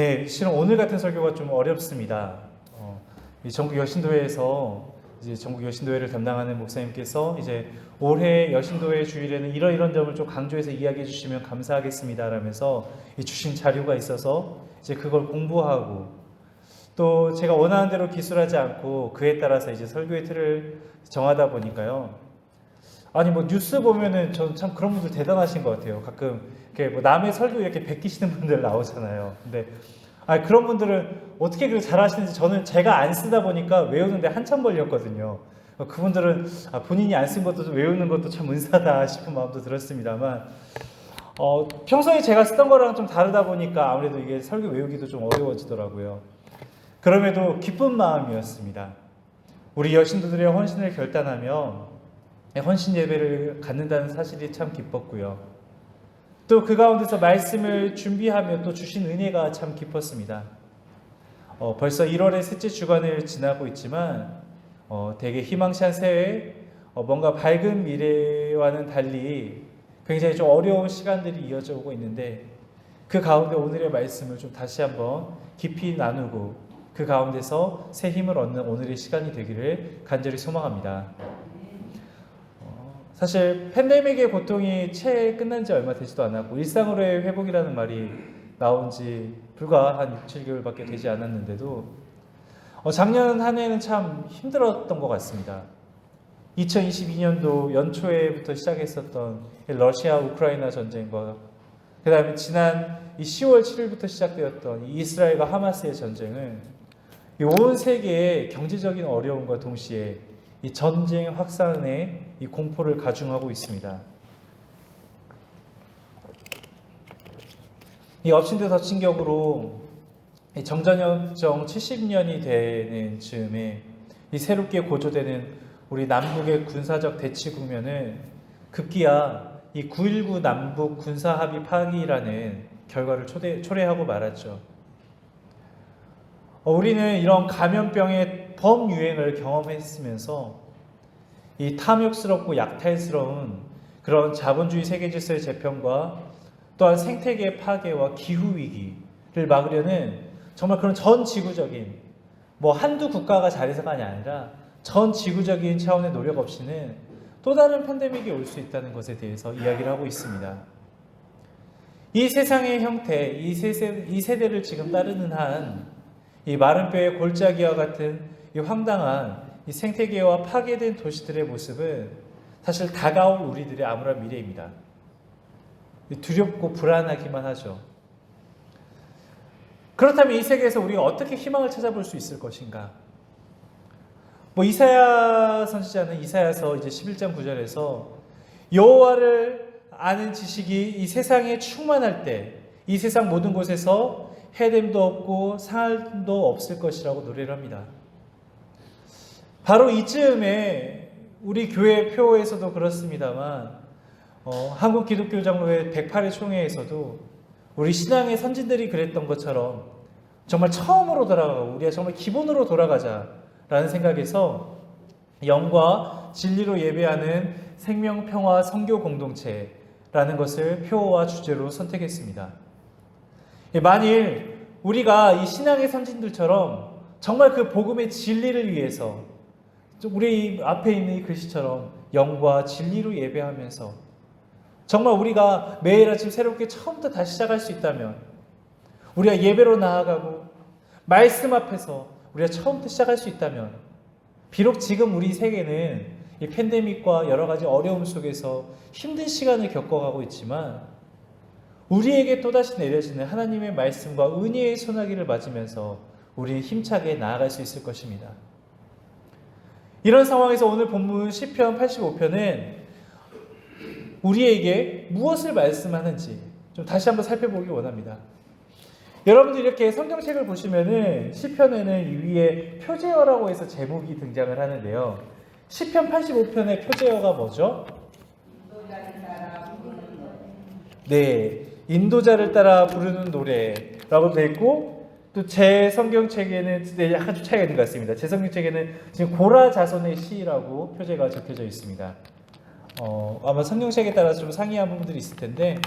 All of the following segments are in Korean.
네, 실은 오늘 같은 설교가 좀 어렵습니다. 이 전국 여신도회에서 이제 전국 여신도회를 담당하는 목사님께서 이제 올해 여신도회 주일에는 이런 점을 좀 강조해서 이야기해 주시면 감사하겠습니다 라면서 주신 자료가 있어서 이제 그걸 공부하고, 또 제가 원하는 대로 기술하지 않고 그에 따라서 이제 설교의 틀을 정하다 보니까요. 아니 뭐 뉴스 보면은 저는 참 그런 분들 대단하신 것 같아요. 가끔 이렇게 뭐 남의 설교 이렇게 베끼시는 분들 나오잖아요. 근데 그런 분들은 어떻게 그렇게 잘하시는지, 저는 제가 안 쓰다 보니까 외우는데 한참 걸렸거든요. 그분들은 본인이 안 쓴 것도 외우는 것도 참 은사다 싶은 마음도 들었습니다만, 평소에 제가 쓰던 거랑 좀 다르다 보니까 아무래도 이게 설교 외우기도 좀 어려워지더라고요. 그럼에도 기쁜 마음이었습니다. 우리 여신도들의 헌신을 결단하며 헌신 예배를 갖는다는 사실이 참 기뻤고요. 또 그 가운데서 말씀을 준비하며 또 주신 은혜가 참 깊었습니다. 벌써 1월의 셋째 주간을 지나고 있지만 되게 희망찬 새해, 뭔가 밝은 미래와는 달리 굉장히 좀 어려운 시간들이 이어져 오고 있는데, 그 가운데 오늘의 말씀을 좀 다시 한번 깊이 나누고 그 가운데서 새 힘을 얻는 오늘의 시간이 되기를 간절히 소망합니다. 사실 팬데믹의 고통이 채 끝난 지 얼마 되지도 않았고 일상으로의 회복이라는 말이 나온 지 불과 한 6, 7개월밖에 되지 않았는데도 작년 한 해는 참 힘들었던 것 같습니다. 2022년도 연초에부터 시작했었던 러시아 우크라이나 전쟁과 그 다음에 지난 10월 7일부터 시작되었던 이스라엘과 하마스의 전쟁은 온 세계의 경제적인 어려움과 동시에 이 전쟁 확산의 이 공포를 가중하고 있습니다. 이 엎친 데 덮친 격으로 정전협정 70년이 되는 즈음에 이 새롭게 고조되는 우리 남북의 군사적 대치 국면은 급기야 이 9.19 남북 군사합의 파기라는 결과를 초래하고 말았죠. 우리는 이런 감염병의 범유행을 경험했으면서 이 탐욕스럽고 약탈스러운 그런 자본주의 세계질서의 재편과 또한 생태계 파괴와 기후위기를 막으려는 정말 그런 전 지구적인, 뭐 한두 국가가 잘해서가 아니라 전 지구적인 차원의 노력 없이는 또 다른 팬데믹이 올 수 있다는 것에 대해서 이야기를 하고 있습니다. 이 세상의 형태, 이 세대를 지금 따르는 한 이 마른 뼈의 골짜기와 같은 이 황당한 이 생태계와 파괴된 도시들의 모습은 사실 다가올 우리들의 암울한 미래입니다. 두렵고 불안하기만 하죠. 그렇다면 이 세계에서 우리가 어떻게 희망을 찾아볼 수 있을 것인가? 이사야 선지자는 이사야서 이제 11장 9절에서 여호와를 아는 지식이 이 세상에 충만할 때 이 세상 모든 곳에서 해됨도 없고 상할도 없을 것이라고 노래를 합니다. 바로 이쯤에 우리 교회 표에서도 그렇습니다만 한국 기독교 장로회 108회 총회에서도 우리 신앙의 선진들이 그랬던 것처럼 정말 처음으로 돌아가고 우리가 정말 기본으로 돌아가자라는 생각에서 영과 진리로 예배하는 생명평화 선교 공동체라는 것을 표와 주제로 선택했습니다. 만일 우리가 이 신앙의 선진들처럼 정말 그 복음의 진리를 위해서 우리 앞에 있는 이 글씨처럼 영과 진리로 예배하면서 정말 우리가 매일 아침 새롭게 처음부터 다시 시작할 수 있다면, 우리가 예배로 나아가고 말씀 앞에서 우리가 처음부터 시작할 수 있다면, 비록 지금 우리 세계는 이 팬데믹과 여러 가지 어려움 속에서 힘든 시간을 겪어가고 있지만 우리에게 또다시 내려지는 하나님의 말씀과 은혜의 소나기를 맞으면서 우리는 힘차게 나아갈 수 있을 것입니다. 이런 상황에서 오늘 본문 시편 85편은 우리에게 무엇을 말씀하는지 좀 다시 한번 살펴보기 원합니다. 여러분들 이렇게 성경책을 보시면은 시편에는 위에 표제어라고 해서 제목이 등장을 하는데요. 시편 85편의 표제어가 뭐죠? 네, 인도자를 따라 부르는 노래라고 되어 있고, 또 제 성경책에는 약간 좀 차이가 있는 것 같습니다. 제 성경책에는 지금 고라 자손의 시라고 표제가 적혀져 있습니다. 아마 성경책에 따라서 좀 상이한 부분들이 있을 텐데,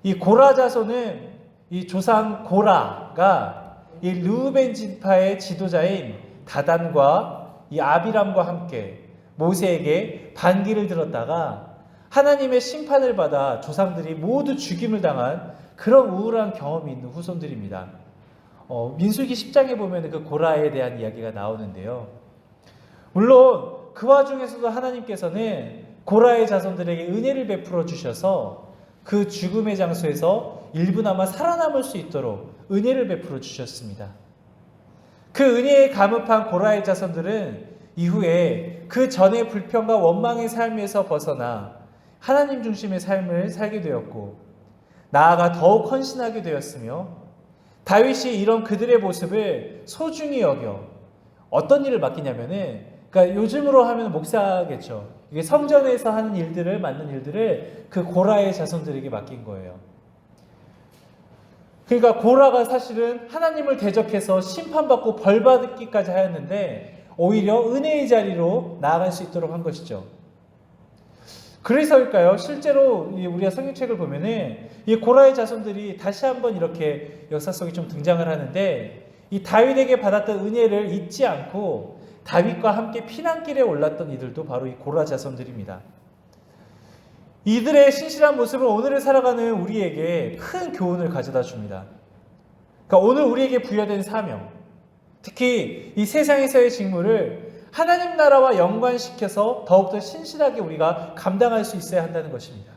이 고라 자손은 이 조상 고라가 이 르우벤 지파의 지도자인 다단과 이 아비람과 함께 모세에게 반기를 들었다가 하나님의 심판을 받아 조상들이 모두 죽임을 당한 그런 우울한 경험이 있는 후손들입니다. 민수기 10장에 보면 그 고라에 대한 이야기가 나오는데요. 물론 그 와중에서도 하나님께서는 고라의 자손들에게 은혜를 베풀어 주셔서 그 죽음의 장소에서 일부나마 살아남을 수 있도록 은혜를 베풀어 주셨습니다. 그 은혜에 감업한 고라의 자손들은 이후에 그 전의 불평과 원망의 삶에서 벗어나 하나님 중심의 삶을 살게 되었고 나아가 더욱 헌신하게 되었으며 다윗이 이런 그들의 모습을 소중히 여겨 어떤 일을 맡기냐면은 그러니까 요즘으로 하면 목사겠죠. 이게 성전에서 하는 일들을 맡는 일들을 그 고라의 자손들에게 맡긴 거예요. 그러니까 고라가 사실은 하나님을 대적해서 심판받고 벌받기까지 하였는데 오히려 은혜의 자리로 나아갈 수 있도록 한 것이죠. 그래서일까요? 실제로 우리가 성경책을 보면은 이 고라의 자손들이 다시 한번 이렇게 역사 속에 좀 등장을 하는데 이 다윗에게 받았던 은혜를 잊지 않고 다윗과 함께 피난길에 올랐던 이들도 바로 이 고라 자손들입니다. 이들의 신실한 모습은 오늘을 살아가는 우리에게 큰 교훈을 가져다 줍니다. 그러니까 오늘 우리에게 부여된 사명, 특히 이 세상에서의 직무를 하나님 나라와 연관시켜서 더욱더 신실하게 우리가 감당할 수 있어야 한다는 것입니다.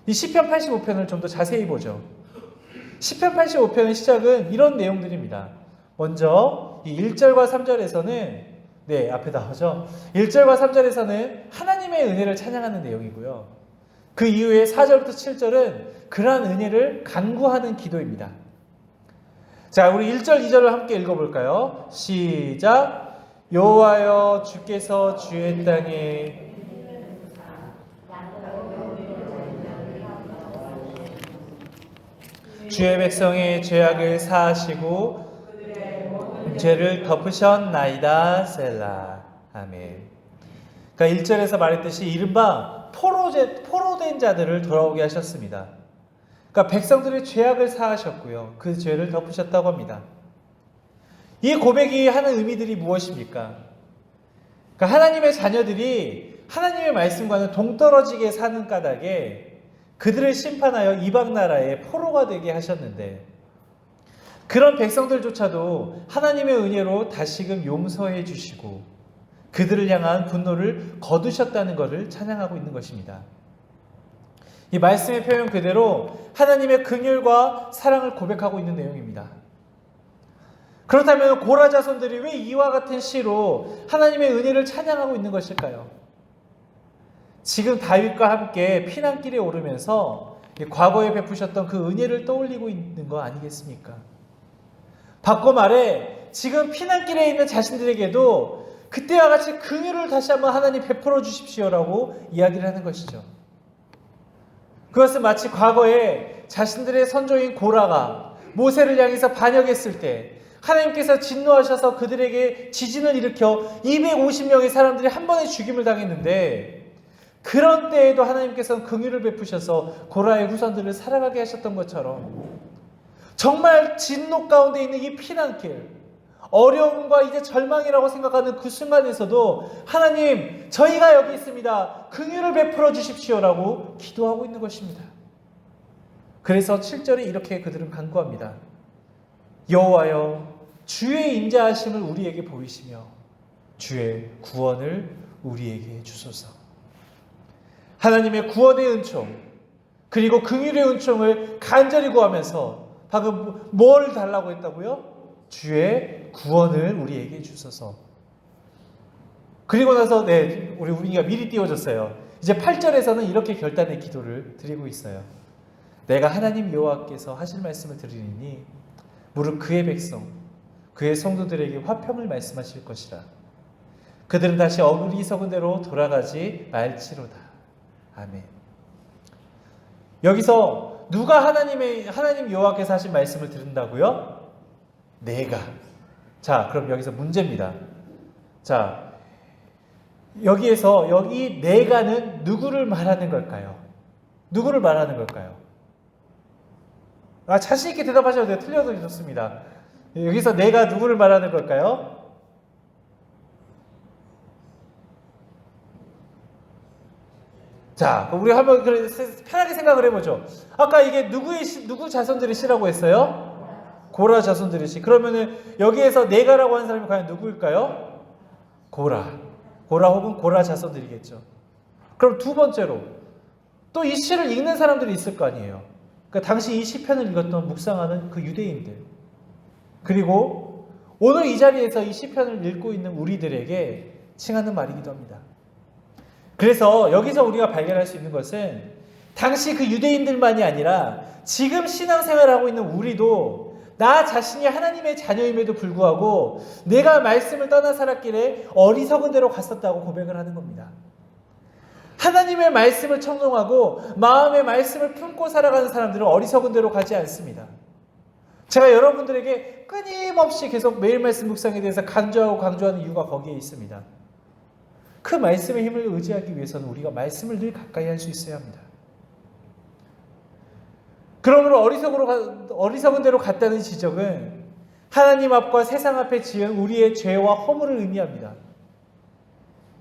이 시편 85편을 좀 더 자세히 보죠. 시편 85편의 시작은 이런 내용들입니다. 먼저 이 1절과 3절에서는 앞에 나오죠. 1절과 3절에서는 하나님의 은혜를 찬양하는 내용이고요. 그 이후에 4절부터 7절은 그러한 은혜를 간구하는 기도입니다. 자, 우리 1절, 2절을 함께 읽어볼까요? 시작! 여호와여 주께서 주의 땅에 주의 백성의 죄악을 사하시고 죄를 덮으셨나이다. 셀라. 아멘. 그러니까 1절에서 말했듯이 이른바 포로된 자들을 돌아오게 하셨습니다. 그러니까 백성들의 죄악을 사하셨고요. 그 죄를 덮으셨다고 합니다. 이 고백이 하는 의미들이 무엇입니까? 그러니까 하나님의 자녀들이 하나님의 말씀과는 동떨어지게 사는 까닭에 그들을 심판하여 이방 나라의 포로가 되게 하셨는데 그런 백성들조차도 하나님의 은혜로 다시금 용서해 주시고 그들을 향한 분노를 거두셨다는 것을 찬양하고 있는 것입니다. 이 말씀의 표현 그대로 하나님의 긍휼과 사랑을 고백하고 있는 내용입니다. 그렇다면 고라 자손들이 왜 이와 같은 시로 하나님의 은혜를 찬양하고 있는 것일까요? 지금 다윗과 함께 피난길에 오르면서 과거에 베푸셨던 그 은혜를 떠올리고 있는 거 아니겠습니까? 바꿔 말해 지금 피난길에 있는 자신들에게도 그때와 같이 긍휼을 다시 한번 하나님 베풀어 주십시오라고 이야기를 하는 것이죠. 그것은 마치 과거에 자신들의 선조인 고라가 모세를 향해서 반역했을 때 하나님께서 진노하셔서 그들에게 지진을 일으켜 250명의 사람들이 한 번에 죽임을 당했는데 그런 때에도 하나님께서는 긍휼을 베푸셔서 고라의 후손들을 살아가게 하셨던 것처럼 정말 진노 가운데 있는 이 피난길, 어려움과 이제 절망이라고 생각하는 그 순간에서도 하나님 저희가 여기 있습니다. 긍휼을 베풀어 주십시오라고 기도하고 있는 것입니다. 그래서 7절에 이렇게 그들은 간구합니다. 여호와여 주의 인자하심을 우리에게 보이시며 주의 구원을 우리에게 주소서. 하나님의 구원의 은총 그리고 긍휼의 은총을 간절히 구하면서 방금 뭘 달라고 했다고요? 주의 구원을 우리에게 주소서. 그리고 나서 우리 우리가 미리 띄워줬어요. 이제 8절에서는 이렇게 결단의 기도를 드리고 있어요. 내가 하나님 여호와께서 하실 말씀을 드리니 무릇 그의 백성 그의 성도들에게 화평을 말씀하실 것이라. 그들은 다시 어리석은 대로 돌아가지 말지로다. 아멘. 여기서 누가 하나님 여호와께서 하신 말씀을 들은다고요? 내가. 자, 그럼 여기서 문제입니다. 자, 여기에서 여기 내가는 누구를 말하는 걸까요? 누구를 말하는 걸까요? 자신 있게 대답하셔도 돼요. 틀려도 좋습니다. 여기서 내가 누구를 말하는 걸까요? 자, 우리 한번 편하게 생각을 해보죠. 아까 이게 누구 자손들의 씨라고 했어요? 고라 자손들의 씨. 그러면은 여기에서 내가라고 하는 사람이 과연 누구일까요? 고라 혹은 고라 자손들이겠죠. 그럼 두 번째로 또 이 시를 읽는 사람들이 있을 거 아니에요. 그러니까 당시 이 시편을 읽었던 묵상하는 그 유대인들, 그리고 오늘 이 자리에서 이 시편을 읽고 있는 우리들에게 칭하는 말이기도 합니다. 그래서 여기서 우리가 발견할 수 있는 것은 당시 그 유대인들만이 아니라 지금 신앙생활을 하고 있는 우리도 나 자신이 하나님의 자녀임에도 불구하고 내가 말씀을 떠나 살았기에 어리석은 대로 갔었다고 고백을 하는 겁니다. 하나님의 말씀을 청종하고 마음의 말씀을 품고 살아가는 사람들은 어리석은 대로 가지 않습니다. 제가 여러분들에게 끊임없이 계속 매일 말씀 묵상에 대해서 강조하는 이유가 거기에 있습니다. 그 말씀의 힘을 의지하기 위해서는 우리가 말씀을 늘 가까이 할 수 있어야 합니다. 그러므로 어리석은 대로 갔다는 지적은 하나님 앞과 세상 앞에 지은 우리의 죄와 허물을 의미합니다.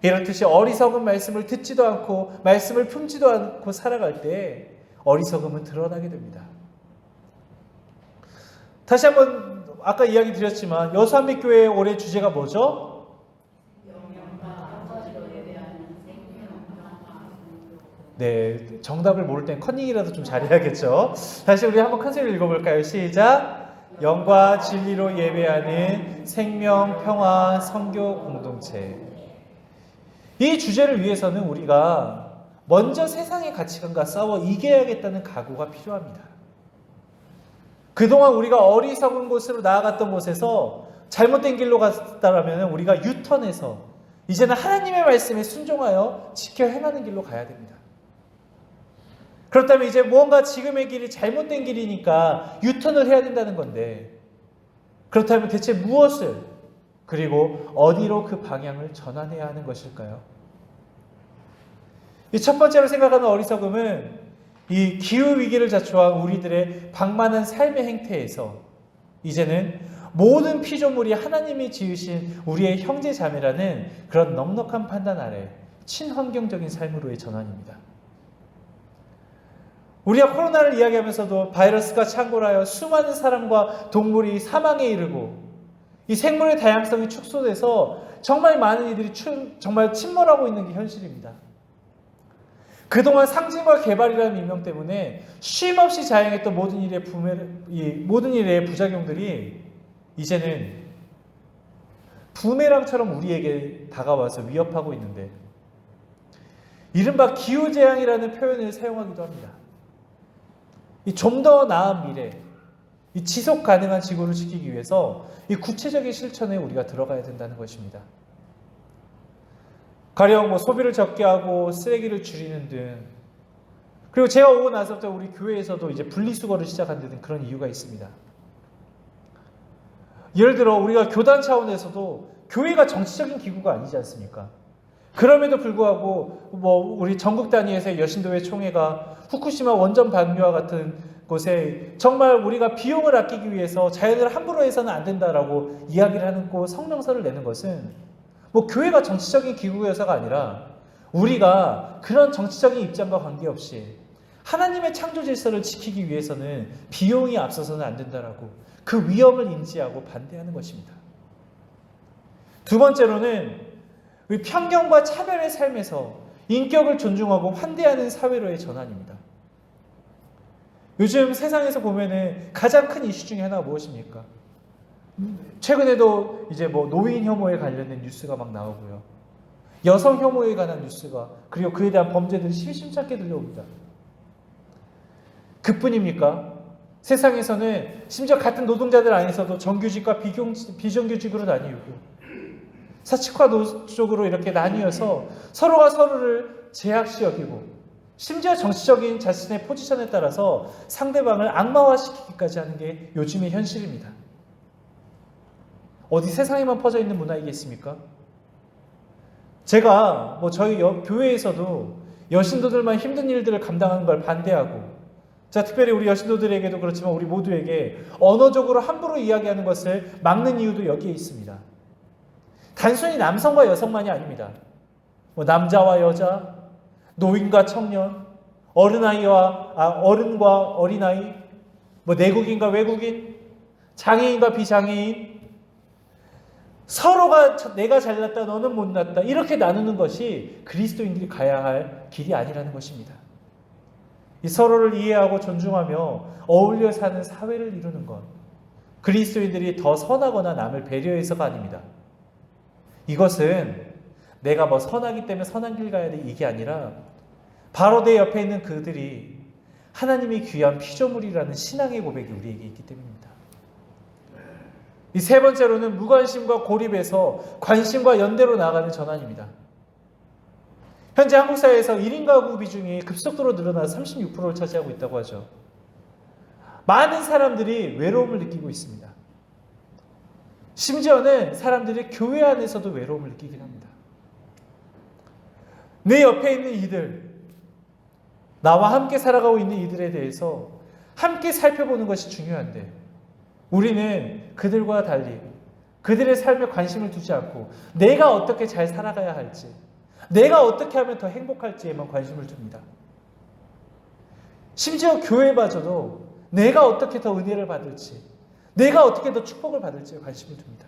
이렇듯이 어리석은 말씀을 듣지도 않고 말씀을 품지도 않고 살아갈 때 어리석음은 드러나게 됩니다. 다시 한번 아까 이야기 드렸지만 여수한빛교회의 올해 주제가 뭐죠? 네, 정답을 모를 땐 컨닝이라도 좀 잘해야겠죠. 다시 우리 한번 큰 소리로 읽어볼까요? 시작! 영과 진리로 예배하는 생명, 평화, 선교 공동체. 이 주제를 위해서는 우리가 먼저 세상의 가치관과 싸워 이겨야겠다는 각오가 필요합니다. 그동안 우리가 어리석은 곳으로 나아갔던 곳에서 잘못된 길로 갔다라면 우리가 유턴해서 이제는 하나님의 말씀에 순종하여 지켜 행하는 길로 가야 됩니다. 그렇다면 이제 무언가 지금의 길이 잘못된 길이니까 유턴을 해야 된다는 건데, 그렇다면 대체 무엇을, 그리고 어디로 그 방향을 전환해야 하는 것일까요? 이 첫 번째로 생각하는 어리석음은 이 기후위기를 자초한 우리들의 방만한 삶의 행태에서 이제는 모든 피조물이 하나님이 지으신 우리의 형제 자매라는 그런 넉넉한 판단 아래 친환경적인 삶으로의 전환입니다. 우리가 코로나를 이야기하면서도 바이러스가 창궐하여 수많은 사람과 동물이 사망에 이르고 이 생물의 다양성이 축소돼서 정말 많은 이들이 정말 침몰하고 있는 게 현실입니다. 그동안 상징과 개발이라는 민명 때문에 쉼없이 자행했던 모든 일의 부작용들이 이제는 부메랑처럼 우리에게 다가와서 위협하고 있는데, 이른바 기후재앙이라는 표현을 사용하기도 합니다. 좀 더 나은 미래, 이 지속 가능한 지구를 지키기 위해서 이 구체적인 실천에 우리가 들어가야 된다는 것입니다. 가령 소비를 적게 하고 쓰레기를 줄이는 등, 그리고 제가 오고 나서부터 우리 교회에서도 이제 분리수거를 시작한 등 그런 이유가 있습니다. 예를 들어 우리가 교단 차원에서도 교회가 정치적인 기구가 아니지 않습니까? 그럼에도 불구하고 우리 전국 단위에서의 여신도회 총회가 후쿠시마 원전 방류와 같은 곳에 정말 우리가 비용을 아끼기 위해서 자연을 함부로 해서는 안 된다라고 이야기를 하고 성명서를 내는 것은 교회가 정치적인 기구여서가 아니라 우리가 그런 정치적인 입장과 관계없이 하나님의 창조 질서를 지키기 위해서는 비용이 앞서서는 안 된다라고 그 위험을 인지하고 반대하는 것입니다. 두 번째로는 우리 편견과 차별의 삶에서 인격을 존중하고 환대하는 사회로의 전환입니다. 요즘 세상에서 보면은 가장 큰 이슈 중에 하나가 무엇입니까? 최근에도 이제 노인 혐오에 관련된 뉴스가 막 나오고요. 여성 혐오에 관한 뉴스가, 그리고 그에 대한 범죄들이 심심찮게 들려옵니다. 그뿐입니까? 세상에서는 심지어 같은 노동자들 안에서도 정규직과 비정규직으로 나뉘고 사측과 노쪽으로 이렇게 나뉘어서 서로가 서로를 제약시 여기고 심지어 정치적인 자신의 포지션에 따라서 상대방을 악마화시키기까지 하는 게 요즘의 현실입니다. 어디 세상에만 퍼져 있는 문화이겠습니까? 제가 저희 교회에서도 여신도들만 힘든 일들을 감당하는 걸 반대하고 자, 특별히 우리 여신도들에게도 그렇지만 우리 모두에게 언어적으로 함부로 이야기하는 것을 막는 이유도 여기에 있습니다. 단순히 남성과 여성만이 아닙니다. 뭐 남자와 여자, 노인과 청년, 어른과 어린아이, 뭐 내국인과 외국인, 장애인과 비장애인, 서로가 내가 잘났다 너는 못났다 이렇게 나누는 것이 그리스도인들이 가야 할 길이 아니라는 것입니다. 이 서로를 이해하고 존중하며 어울려 사는 사회를 이루는 것, 그리스도인들이 더 선하거나 남을 배려해서가 아닙니다. 이것은 내가 뭐 선하기 때문에 선한 길 가야 돼 이게 아니라 바로 내 옆에 있는 그들이 하나님이 귀한 피조물이라는 신앙의 고백이 우리에게 있기 때문입니다. 이 세 번째로는 무관심과 고립에서 관심과 연대로 나아가는 전환입니다. 현재 한국 사회에서 1인 가구 비중이 급속도로 늘어나서 36%를 차지하고 있다고 하죠. 많은 사람들이 외로움을 느끼고 있습니다. 심지어는 사람들이 교회 안에서도 외로움을 느끼긴 합니다. 내 옆에 있는 이들, 나와 함께 살아가고 있는 이들에 대해서 함께 살펴보는 것이 중요한데 우리는 그들과 달리 그들의 삶에 관심을 두지 않고 내가 어떻게 잘 살아가야 할지, 내가 어떻게 하면 더 행복할지에만 관심을 둡니다. 심지어 교회마저도 내가 어떻게 더 은혜를 받을지, 내가 어떻게 더 축복을 받을지에 관심을 둡니다.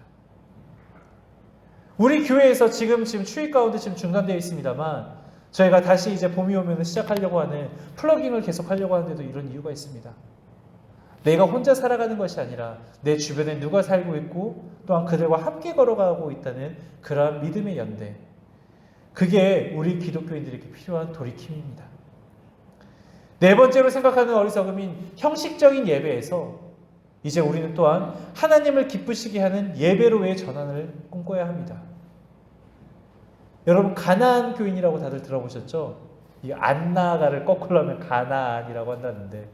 우리 교회에서 지금 추위 가운데 중단되어 있습니다만 저희가 다시 이제 봄이 오면 시작하려고 하는 플러깅을 계속 하려고 하는데도 이런 이유가 있습니다. 내가 혼자 살아가는 것이 아니라 내 주변에 누가 살고 있고 또한 그들과 함께 걸어가고 있다는 그러한 믿음의 연대, 그게 우리 기독교인들에게 필요한 돌이킴입니다. 네 번째로 생각하는 어리석음인 형식적인 예배에서 이제 우리는 또한 하나님을 기쁘시게 하는 예배로의 전환을 꿈꿔야 합니다. 여러분 가나안 교인이라고 다들 들어보셨죠? 이 안나가를 거꾸로 하면 가나안이라고 한다는데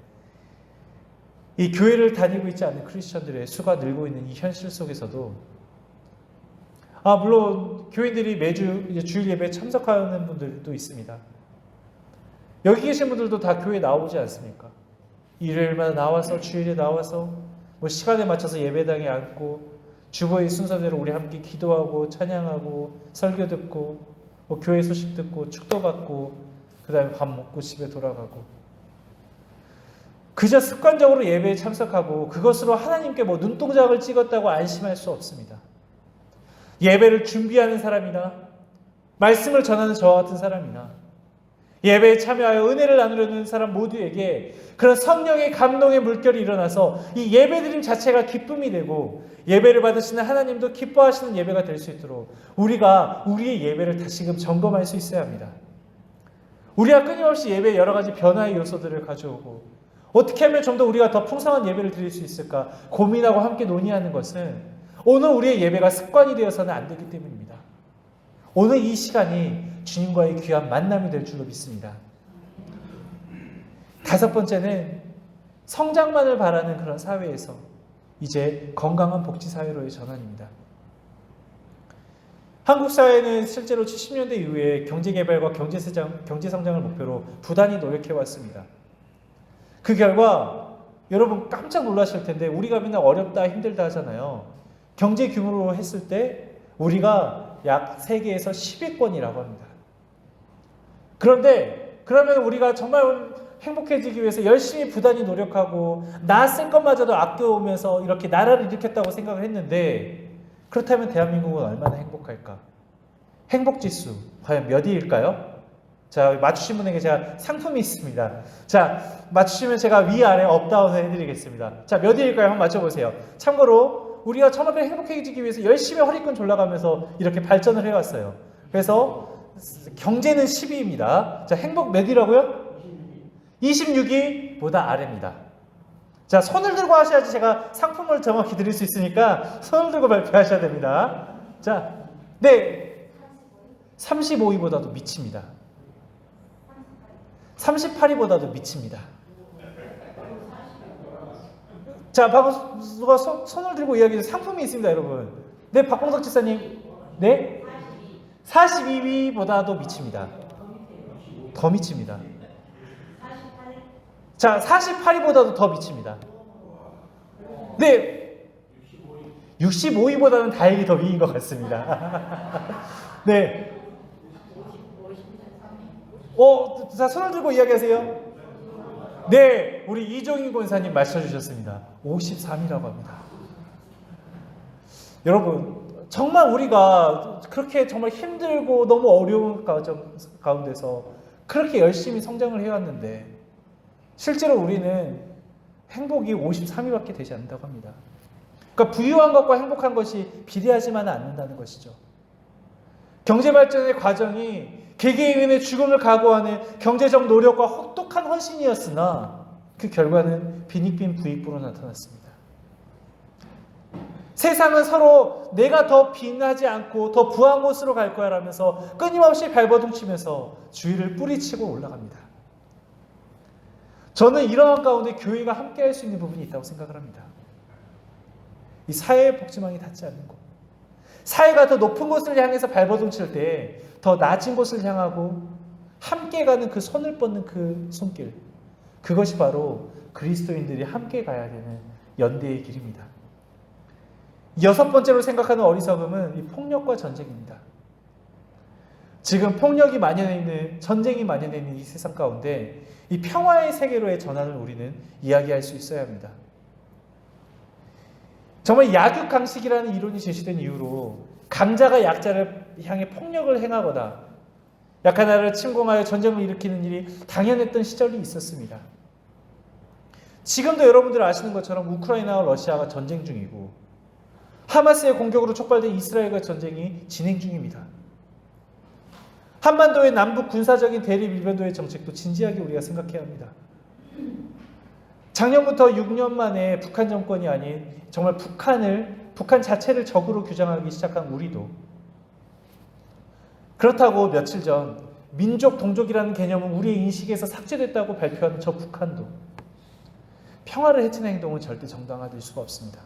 이 교회를 다니고 있지 않는 크리스천들의 수가 늘고 있는 이 현실 속에서도 물론 교인들이 매주 이제 주일 예배에 참석하는 분들도 있습니다. 여기 계신 분들도 다 교회에 나오지 않습니까? 일요일마다 나와서 주일에 나와서 뭐 시간에 맞춰서 예배당에 앉고 주보의 순서대로 우리 함께 기도하고 찬양하고 설교 듣고 뭐 교회 소식 듣고 축도 받고 그 다음에 밥 먹고 집에 돌아가고 그저 습관적으로 예배에 참석하고 그것으로 하나님께 뭐 눈동작을 찍었다고 안심할 수 없습니다. 예배를 준비하는 사람이나 말씀을 전하는 저와 같은 사람이나 예배에 참여하여 은혜를 나누려는 사람 모두에게 그런 성령의 감동의 물결이 일어나서 이 예배드림 자체가 기쁨이 되고 예배를 받으시는 하나님도 기뻐하시는 예배가 될 수 있도록 우리가 우리의 예배를 다시금 점검할 수 있어야 합니다. 우리가 끊임없이 예배에 여러 가지 변화의 요소들을 가져오고 어떻게 하면 좀 더 우리가 더 풍성한 예배를 드릴 수 있을까 고민하고 함께 논의하는 것은 오늘 우리의 예배가 습관이 되어서는 안 되기 때문입니다. 오늘 이 시간이 주님과의 귀한 만남이 될 줄로 믿습니다. 다섯 번째는 성장만을 바라는 그런 사회에서 이제 건강한 복지사회로의 전환입니다. 한국 사회는 실제로 70년대 이후에 경제개발과 경제성장을 목표로 부단히 노력해왔습니다. 그 결과 여러분 깜짝 놀라실 텐데 우리가 맨날 어렵다 힘들다 하잖아요. 경제 규모로 했을 때 우리가 약 세계에서 10위권이라고 합니다. 그런데 그러면 우리가 정말 행복해지기 위해서 열심히 부단히 노력하고 나 쓸 것마저도 아껴오면서 이렇게 나라를 일으켰다고 생각을 했는데 그렇다면 대한민국은 얼마나 행복할까? 행복지수 과연 몇 위일까요? 자, 맞추신 분에게 제가 상품이 있습니다. 자, 맞추시면 제가 위아래 업다운을 해드리겠습니다. 자, 몇 위일까요? 한번 맞춰보세요. 참고로 우리가 처음에 행복해지기 위해서 열심히 허리끈 졸라가면서 이렇게 발전을 해왔어요. 그래서 경제는 10위입니다. 자, 행복 몇 위라고요? 26위보다 아래입니다. 자, 손을 들고 하셔야지 제가 상품을 정확히 드릴 수 있으니까 손을 들고 발표하셔야 됩니다. 자, 네, 35위보다도 미칩니다. 38위보다도 미칩니다. 자, 방금 누가 손을 들고 이야기해서 상품이 있습니다, 여러분. 네, 박봉석 지사님. 네? 42위보다도 미칩니다. 더 미칩니다. 자, 48위보다도 더 미칩니다. 네, 65위보다는 다행히 더 위인 것 같습니다. 네. 자, 손을 들고 이야기하세요. 네, 우리 이종인 권사님 맞춰주셨습니다. 53이라고 합니다. 여러분, 정말 우리가 그렇게 정말 힘들고 너무 어려운 가운데서 그렇게 열심히 성장을 해왔는데 실제로 우리는 행복이 53위밖에 되지 않는다고 합니다. 그러니까 부유한 것과 행복한 것이 비례하지만은 않는다는 것이죠. 경제발전의 과정이 개개인의 죽음을 각오하는 경제적 노력과 혹독한 헌신이었으나 그 결과는 빈익빈 부익부로 나타났습니다. 세상은 서로 내가 더 빛나지 않고 더 부한 곳으로 갈 거야 라면서 끊임없이 발버둥치면서 주위를 뿌리치고 올라갑니다. 저는 이러한 가운데 교회가 함께 할 수 있는 부분이 있다고 생각을 합니다. 이 사회의 복지망이 닿지 않는 곳, 사회가 더 높은 곳을 향해서 발버둥칠 때 더 낮은 곳을 향하고 함께 가는 그 손을 뻗는 그 손길, 그것이 바로 그리스도인들이 함께 가야 되는 연대의 길입니다. 여섯 번째로 생각하는 어리석음은 이 폭력과 전쟁입니다. 지금 폭력이 만연해 있는, 전쟁이 만연해 있는 이 세상 가운데 이 평화의 세계로의 전환을 우리는 이야기할 수 있어야 합니다. 정말 약육강식이라는 이론이 제시된 이후로 강자가 약자를 향해 폭력을 행하거나 약한 나라를 침공하여 전쟁을 일으키는 일이 당연했던 시절이 있었습니다. 지금도 여러분들 아시는 것처럼 우크라이나와 러시아가 전쟁 중이고 하마스의 공격으로 촉발된 이스라엘과 전쟁이 진행 중입니다. 한반도의 남북 군사적인 대립 일변도의 정책도 진지하게 우리가 생각해야 합니다. 작년부터 6년 만에 북한 정권이 아닌 정말 북한 자체를 적으로 규정하기 시작한 우리도, 그렇다고 며칠 전 민족 동족이라는 개념은 우리의 인식에서 삭제됐다고 발표한 저 북한도 평화를 해치는 행동은 절대 정당화될 수가 없습니다.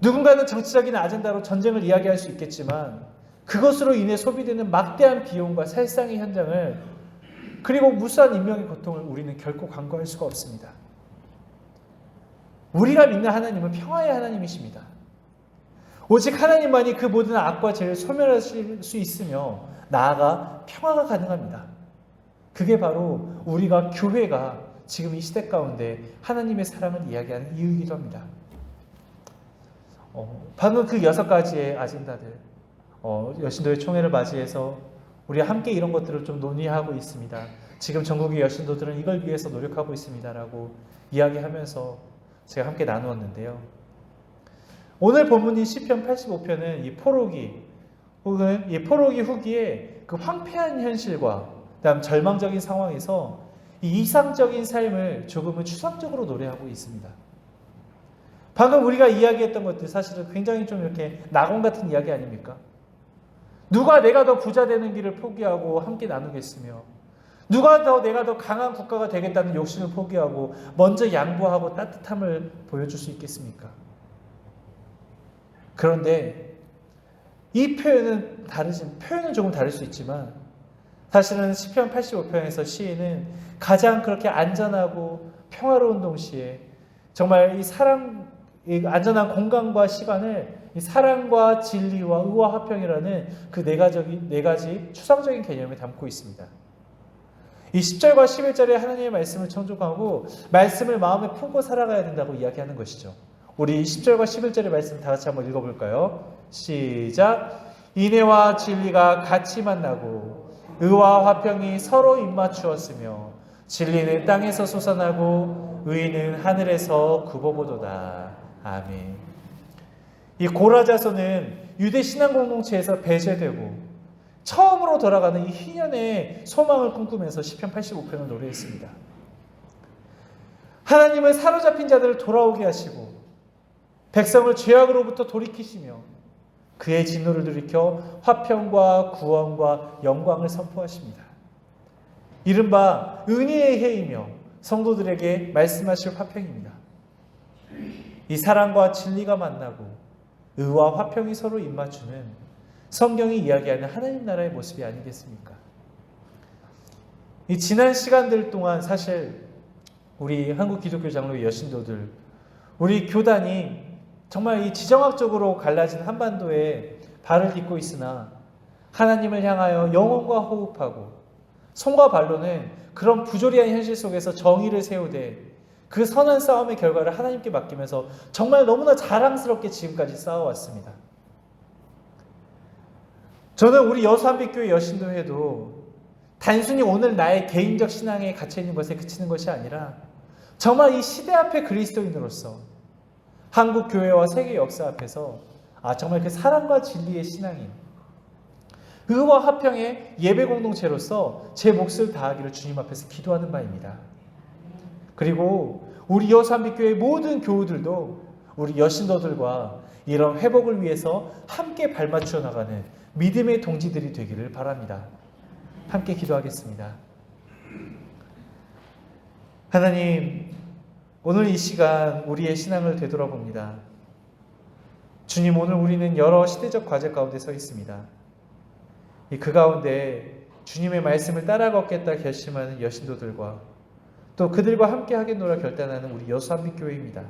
누군가는 정치적인 아젠다로 전쟁을 이야기할 수 있겠지만 그것으로 인해 소비되는 막대한 비용과 살상의 현장을, 그리고 무수한 인명의 고통을 우리는 결코 간과할 수가 없습니다. 우리가 믿는 하나님은 평화의 하나님이십니다. 오직 하나님만이 그 모든 악과 죄를 소멸하실 수 있으며 나아가 평화가 가능합니다. 그게 바로 우리가 교회가 지금 이 시대 가운데 하나님의 사랑을 이야기하는 이유이기도 합니다. 방금 그 6가지의 아젠다들, 여신도의 총회를 맞이해서 우리 함께 이런 것들을 좀 논의하고 있습니다. 지금 전국의 여신도들은 이걸 위해서 노력하고 있습니다라고 이야기하면서 제가 함께 나누었는데요. 오늘 본문인 시편 85편은 이 포로기 혹은 이 포로기 후기에 그 황폐한 현실과 그다음 절망적인 상황에서 이 이상적인 삶을 조금은 추상적으로 노래하고 있습니다. 방금 우리가 이야기했던 것들 사실은 굉장히 좀 이렇게 낙원 같은 이야기 아닙니까? 누가 내가 더 부자 되는 길을 포기하고 함께 나누겠으며 누가 더 내가 더 강한 국가가 되겠다는 욕심을 포기하고 먼저 양보하고 따뜻함을 보여줄 수 있겠습니까? 그런데 이 표현은 조금 다를 수 있지만 사실은 시편 85편에서 시인은 가장 그렇게 안전하고 평화로운 동시에 정말 이 안전한 공간과 시간을 이 사랑과 진리와 의와 화평이라는 그 네 가지 추상적인 개념을 담고 있습니다. 이 10절과 11절에 하나님의 말씀을 청종하고 말씀을 마음에 품고 살아가야 된다고 이야기하는 것이죠. 우리 10절과 11절의 말씀 다 같이 한번 읽어볼까요? 시작. 인애와 진리가 같이 만나고 의와 화평이 서로 입맞추었으며 진리는 땅에서 솟아나고 의는 하늘에서 굽어보도다. 아멘. 이 고라 자손은 유대 신앙 공동체에서 배제되고 처음으로 돌아가는 이 희년의 소망을 꿈꾸면서 시편 85편을 노래했습니다. 하나님은 사로잡힌 자들을 돌아오게 하시고 백성을 죄악으로부터 돌이키시며 그의 진노를 들이켜 화평과 구원과 영광을 선포하십니다. 이른바 은혜의 해이며 성도들에게 말씀하실 화평입니다. 이 사랑과 진리가 만나고 의와 화평이 서로 입맞추는 성경이 이야기하는 하나님 나라의 모습이 아니겠습니까? 이 지난 시간들 동안 사실 우리 한국 기독교 장로의 여신도들, 우리 교단이 정말 이 지정학적으로 갈라진 한반도에 발을 딛고 있으나 하나님을 향하여 영혼과 호흡하고 손과 발로는 그런 부조리한 현실 속에서 정의를 세우되 그 선한 싸움의 결과를 하나님께 맡기면서 정말 너무나 자랑스럽게 지금까지 싸워왔습니다. 저는 우리 여수한빛교회 여신도회도 단순히 오늘 나의 개인적 신앙에 갇혀있는 것에 그치는 것이 아니라 정말 이 시대 앞에 그리스도인으로서 한국 교회와 세계 역사 앞에서 정말 그 사랑과 진리의 신앙인 의와 화평의 예배 공동체로서 제 몫을 다하기를 주님 앞에서 기도하는 바입니다. 그리고 우리 여수한빛교회 모든 교우들도 우리 여신도들과 이런 회복을 위해서 함께 발맞추어 나가는 믿음의 동지들이 되기를 바랍니다. 함께 기도하겠습니다. 하나님, 오늘 이 시간 우리의 신앙을 되돌아봅니다. 주님, 오늘 우리는 여러 시대적 과제 가운데 서 있습니다. 그 가운데 주님의 말씀을 따라 걷겠다 결심하는 여신도들과 또 그들과 함께 하겠노라 결단하는 우리 여수한빛교회입니다.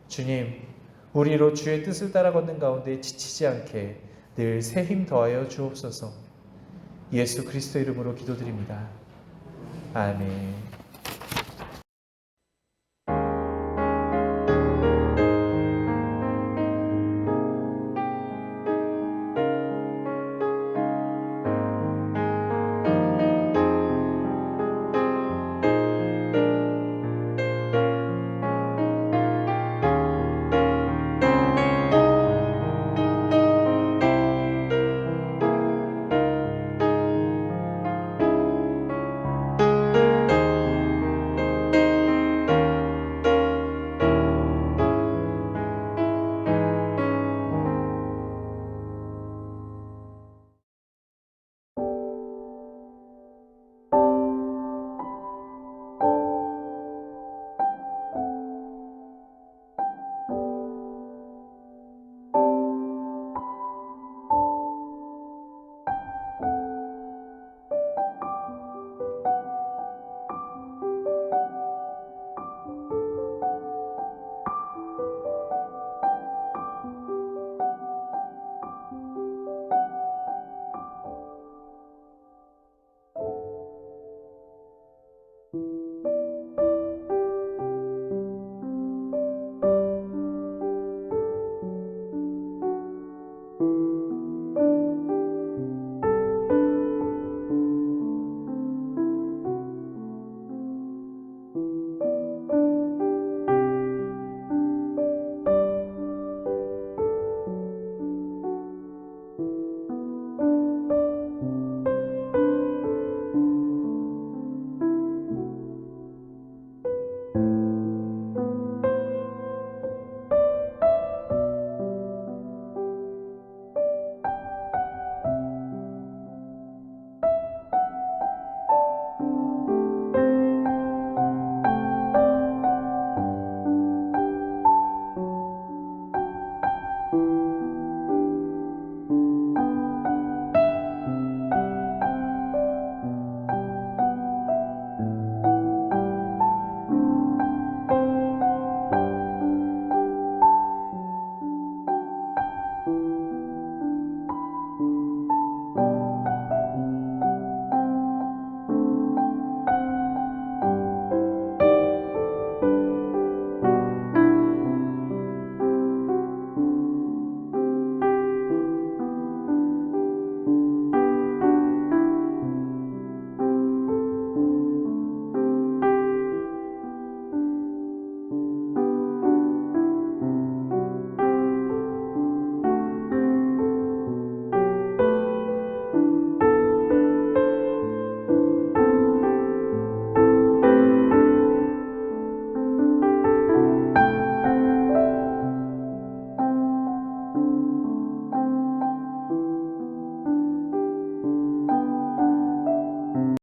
주님, 우리로 주의 뜻을 따라 걷는 가운데 지치지 않게 늘 새 힘 더하여 주옵소서. 예수 그리스도 이름으로 기도드립니다. 아멘.